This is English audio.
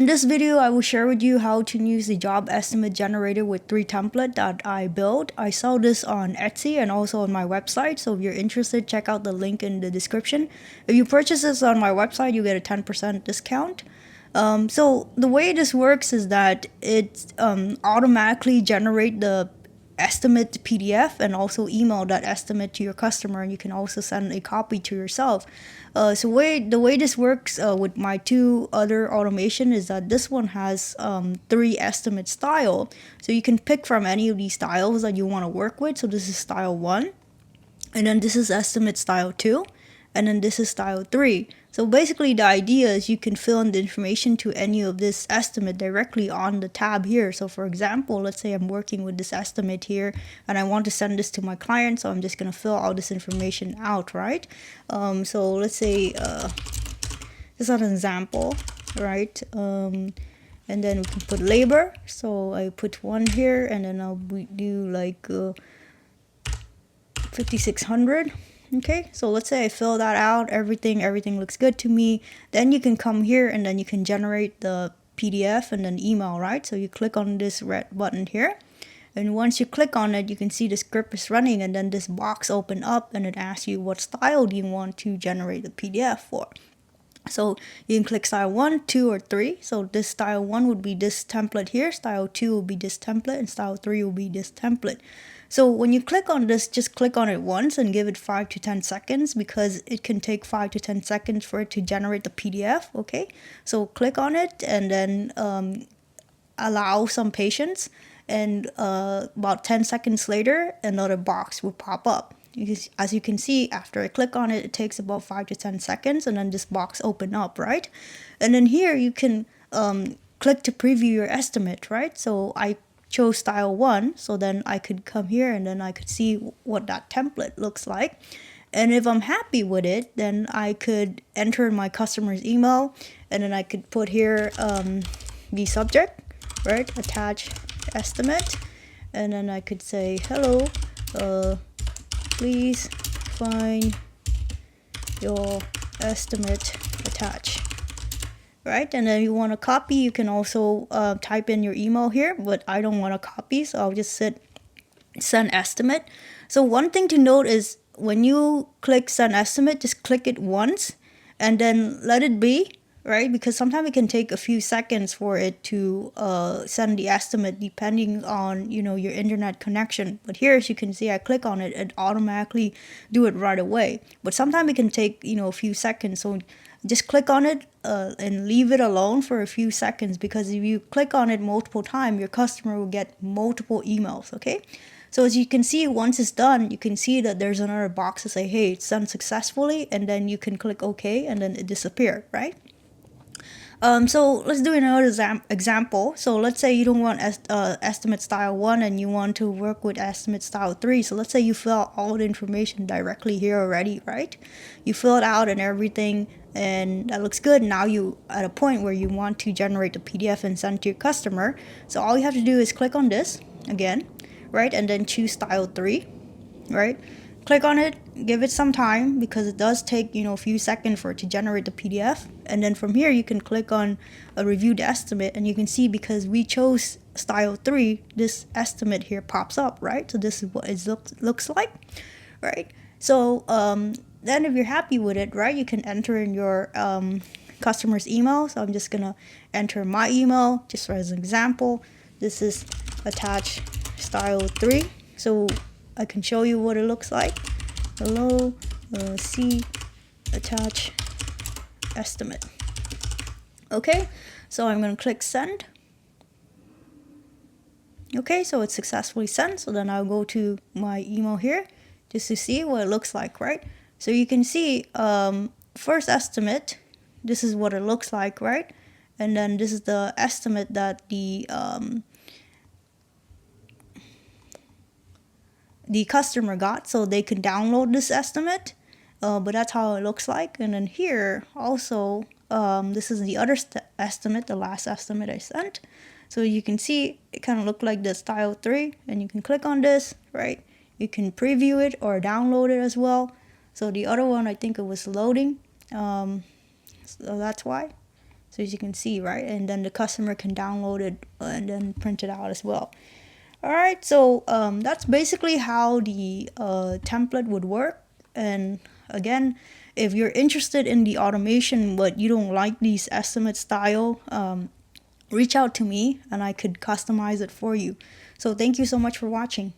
In this video, I will share with you how to use the job estimate generator with 3 template that I built. I sell this on Etsy and also on my website. So if you're interested, check out the link in the description. If you purchase this on my website, you get a 10% discount. So the way this works is that it automatically generate the estimate PDF and also email that estimate to your customer, and you can also send a copy to yourself. The way this works with my 2 other automation is that this one has 3 estimate style, so you can pick from any of these styles that you want to work with. So this is style 1, and then this is estimate style 2, and then this is style 3. So basically the idea is you can fill in the information to any of this estimate directly on the tab here. So for example, let's say I'm working with this estimate here and I want to send this to my client, so I'm just going to fill all this information out, right? So let's say this is an example, right? And then we can put labor. So I put 1 here, and then I'll do like 5,600. Okay, so let's say I fill that out, everything looks good to me. Then you can come here and then you can generate the PDF and then email, right? So you click on this red button here, and once you click on it, you can see the script is running, and then this box open up and it asks you what style do you want to generate the PDF for. So you can click style 1, 2, or 3. So this style 1 would be this template here, style 2 will be this template, and style 3 will be this template. So when you click on this, just click on it once and give it 5 to 10 seconds, because it can take 5 to 10 seconds for it to generate the PDF, okay? So click on it and then allow some patience, and about 10 seconds later, another box will pop up. As you can see, after I click on it, it takes about 5 to 10 seconds, and then this box open up, right? And then here you can click to preview your estimate, right? So I chose style 1, so then I could come here and then I could see what that template looks like. And if I'm happy with it, then I could enter my customer's email, and then I could put here the subject, right? Attach estimate, and then I could say, hello, please find your estimate attached. Right, and then you want a copy, you can also type in your email here, but I don't want a copy, so I'll just send estimate. So one thing to note is when you click send estimate, just click it once and then let it be, right? Because sometimes it can take a few seconds for it to send the estimate depending on your internet connection. But here, as you can see, I click on it, it automatically do it right away. But sometimes it can take a few seconds, so just click on it and leave it alone for a few seconds, because if you click on it multiple times, your customer will get multiple emails, okay? So as you can see, once it's done, you can see that there's another box to say, hey, it's done successfully, and then you can click OK, and then it disappeared, right? So let's do another example. So let's say you don't want estimate style 1 and you want to work with estimate style 3. So let's say you fill out all the information directly here already, right? You fill it out and everything, and that looks good. Now you at a point where you want to generate the PDF and send to your customer. So all you have to do is click on this again, right? And then choose style 3, right? Click on it, give it some time, because it does take a few seconds for it to generate the PDF. And then from here you can click on a review the estimate, and you can see because we chose style 3, this estimate here pops up, right? So this is what it looks like, right? So then if you're happy with it, right, you can enter in your customer's email. So I'm just gonna enter my email just as an example. This is attach style 3, so I can show you what it looks like. Hello, see attach estimate. Okay, so I'm going to click send. Okay, so it's successfully sent. So then I'll go to my email here just to see what it looks like, right? So you can see first estimate, this is what it looks like, right? And then this is the estimate that the customer got, so they can download this estimate, but that's how it looks like. And then here also, this is the other estimate, the last estimate I sent. So you can see it kind of looked like the style 3, and you can click on this, right? You can preview it or download it as well. So the other one, I think it was loading, so that's why. So as you can see, right? And then the customer can download it and then print it out as well. All right, so that's basically how the template would work. And again, if you're interested in the automation but you don't like these estimate style, reach out to me and I could customize it for you. So thank you so much for watching.